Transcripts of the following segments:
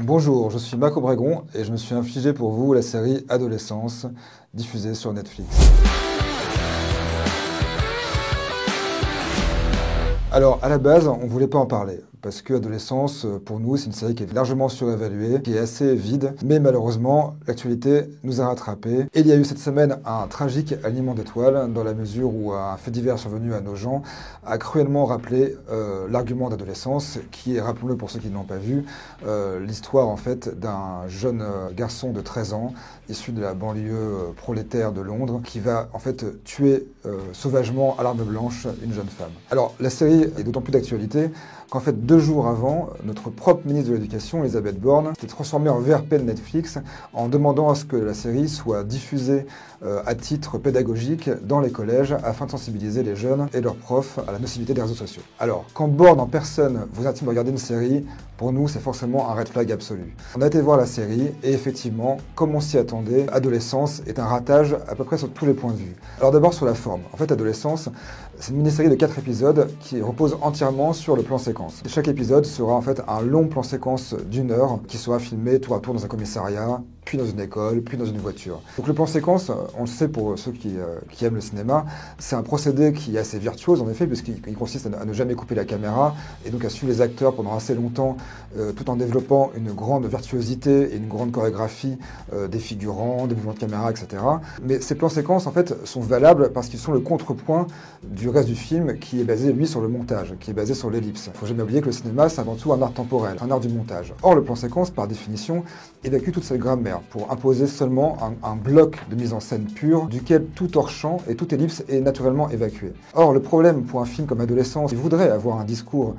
Bonjour, je suis Marc Obregon et je me suis infligé pour vous la série Adolescence, diffusée sur Netflix. Alors, à la base, on voulait pas en parler, parce que Adolescence, pour nous, c'est une série qui est largement surévaluée, qui est assez vide, mais malheureusement, l'actualité nous a rattrapés. Et il y a eu cette semaine un tragique alignement d'étoiles, dans la mesure où un fait divers survenu à nos gens a cruellement rappelé l'argument d'Adolescence, qui est, rappelons-le pour ceux qui ne l'ont pas vu, l'histoire en fait d'un jeune garçon de 13 ans, issu de la banlieue prolétaire de Londres, qui va en fait tuer sauvagement à l'arme blanche une jeune femme. Alors, la série est d'autant plus d'actualité qu'en fait, 2 jours avant, notre propre ministre de l'Éducation, Elisabeth Borne, s'est transformée en VRP de Netflix en demandant à ce que la série soit diffusée à titre pédagogique dans les collèges afin de sensibiliser les jeunes et leurs profs à la nocivité des réseaux sociaux. Alors, quand Borne en personne vous intime de regarder une série, pour nous, c'est forcément un red flag absolu. On a été voir la série et effectivement, comme on s'y attendait, Adolescence est un ratage à peu près sur tous les points de vue. Alors d'abord sur la forme. En fait, Adolescence, c'est une mini-série de 4 épisodes qui repose entièrement sur le plan séquence. Chaque épisode sera en fait un long plan séquence d'1 heure qui sera filmé tour à tour dans un commissariat, puis dans une école, puis dans une voiture. Donc le plan séquence, on le sait pour ceux qui aiment le cinéma, c'est un procédé qui est assez virtuose en effet, puisqu'il consiste à ne jamais couper la caméra, et donc à suivre les acteurs pendant assez longtemps, tout en développant une grande virtuosité et une grande chorégraphie des figurants, des mouvements de caméra, etc. Mais ces plans séquences, en fait, sont valables parce qu'ils sont le contrepoint du reste du film, qui est basé, lui, sur le montage, qui est basé sur l'ellipse. Il ne faut jamais oublier que le cinéma, c'est avant tout un art temporel, un art du montage. Or, le plan séquence, par définition, évacue toute cette grammaire pour imposer seulement un bloc de mise en scène pure, duquel tout hors-champ et toute ellipse est naturellement évacué. Or, le problème pour un film comme Adolescence, qui voudrait avoir un discours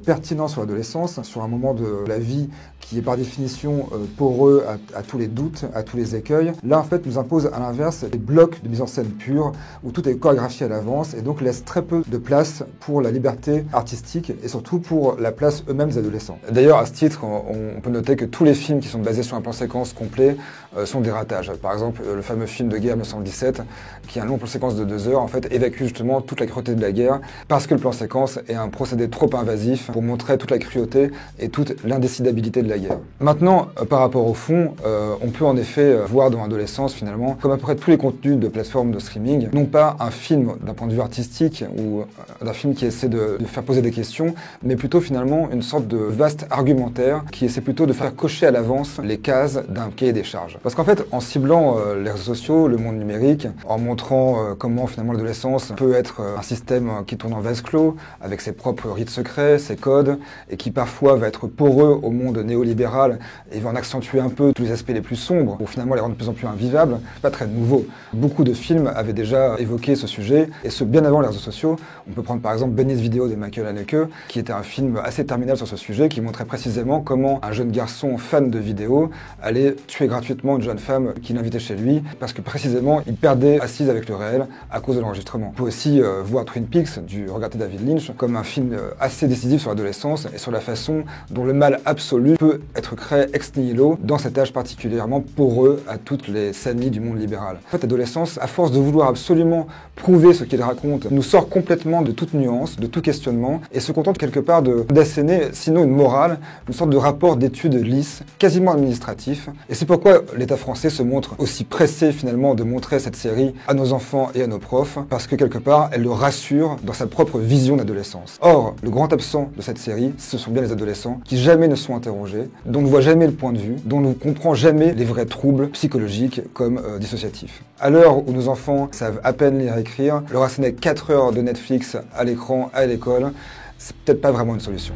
pertinent sur l'adolescence, sur un moment de la vie qui est par définition poreux à tous les doutes, à tous les écueils, là en fait nous impose à l'inverse des blocs de mise en scène pure, où tout est chorégraphié à l'avance et donc laisse très peu de place pour la liberté artistique et surtout pour la place eux-mêmes des adolescents. D'ailleurs, à ce titre, on peut noter que tous les films qui sont basés sur un plan séquence complet sont des ratages. Par exemple, le fameux film de guerre 1917, qui est un long plan séquence de 2 heures, en fait, évacue justement toute la cruauté de la guerre, parce que le plan séquence est un procédé trop invasif pour montrer toute la cruauté et toute l'indécidabilité de la guerre. Maintenant, par rapport au fond, on peut en effet voir dans Adolescence, finalement, comme à peu près tous les contenus de plateformes de streaming, non pas un film d'un point de vue artistique ou d'un film qui essaie de faire poser des questions, mais plutôt finalement une sorte de vaste argumentaire qui essaie plutôt de faire cocher à l'avance les cases d'un cahier des charges. Parce qu'en fait, en ciblant les réseaux sociaux, le monde numérique, en montrant comment finalement l'adolescence peut être un système qui tourne en vase clos, avec ses propres rites secrets, ses codes, et qui parfois va être poreux au monde néolibéral et va en accentuer un peu tous les aspects les plus sombres pour finalement les rendre de plus en plus invivables, c'est pas très nouveau. Beaucoup de films avaient déjà évoqué ce sujet, et ce bien avant les réseaux sociaux. On peut prendre par exemple Benny's Video de Michael Haneke, qui était un film assez terminal sur ce sujet, qui montrait précisément comment un jeune garçon fan de vidéos allait tuer gratuitement une jeune femme qu'il invitait chez lui, parce que précisément il perdait assise avec le réel à cause de l'enregistrement. On peut aussi voir Twin Peaks du regretté David Lynch comme un film assez décisif sur l'adolescence et sur la façon dont le mal absolu peut être créé ex nihilo dans cet âge particulièrement poreux à toutes les sanies du monde libéral. En fait, Adolescence, à force de vouloir absolument prouver ce qu'il raconte, nous sort complètement de toute nuance, de tout questionnement, et se contente quelque part d'asséner, sinon une morale, une sorte de rapport d'étude lisse, quasiment administratif. Et c'est pourquoi l'État français se montre aussi pressé finalement de montrer cette série à nos enfants et à nos profs, parce que quelque part, elle le rassure dans sa propre vision d'adolescence. Or, le grand absent de cette série, ce sont bien les adolescents, qui jamais ne sont interrogés, dont on ne voit jamais le point de vue, dont on ne comprend jamais les vrais troubles psychologiques comme dissociatifs. À l'heure où nos enfants savent à peine lire et écrire, leur asséner 4 heures de Netflix à l'écran, à l'école, c'est peut-être pas vraiment une solution.